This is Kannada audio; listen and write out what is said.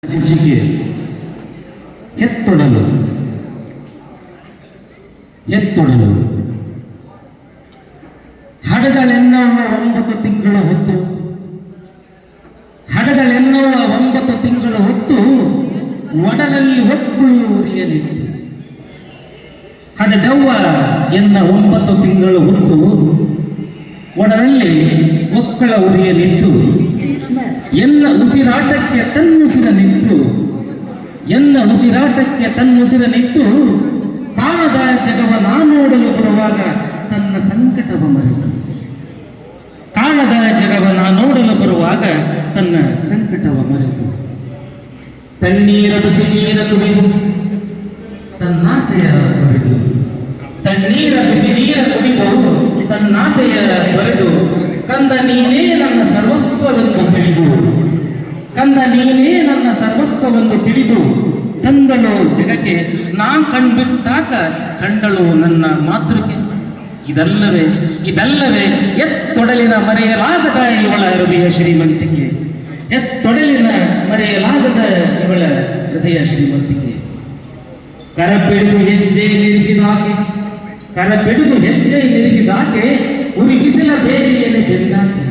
ಶಿಶಿಗೆ ಎತ್ತೊಡಲು ಹಡಗಳೆನ್ನುವ 9 ತಿಂಗಳ ಹೊತ್ತು ಹಡಗಳೆನ್ನುವ 9 ತಿಂಗಳ ಹೊತ್ತು ಒಡಲಲ್ಲಿ ಒಕ್ಕಳು ಉರಿಯಲಿತ್ತು. ಹಡಗವ್ವ ಎನ್ನ 9 ತಿಂಗಳ ಹೊತ್ತು ಒಡಲಲ್ಲಿ ಒಕ್ಕಳ ಉರಿಯಲಿತ್ತು. ಎಲ್ಲ ಉಸಿರಾಟಕ್ಕೆ ತನ್ನುಸಿರನಿತ್ತು ಕಾಣದ ಜಗವ ನೋಡಲು ಬರುವಾಗ ತನ್ನ ಸಂಕಟವ ಮರೆತು ತಣ್ಣೀರ ಬಿಸಿ ನೀರ ಕುಡಿದು ತನ್ನಾಸೆಯ ತೊರೆದು ಕಂದ ನೀನೇ ನನ್ನ ಸರ್ವಸ್ವವೆಂದು ತಿಳಿದು ತಂದಳು ಜಗಕ್ಕೆ ನಾನ್ ಕಣ್ಬಿಟ್ಟಾಗ ಕಂಡಳು ನನ್ನ ಮಾತೃಕೆ. ಇದಲ್ಲವೇ ಎತ್ತೊಡಲಿನ ಮರೆಯಲಾಗದ ಇವಳ ಹೃದಯ ಶ್ರೀಮಂತಿಕೆ. ಕರಪಿಡಿದು ಹೆಜ್ಜೆ ನಿಲ್ಲಿಸಿದಾಕೆ ಉರಿ ಬಿಸಿಲ ಬೇಗೆಯಲ್ಲಿ ಬೆಂದಾಕೆ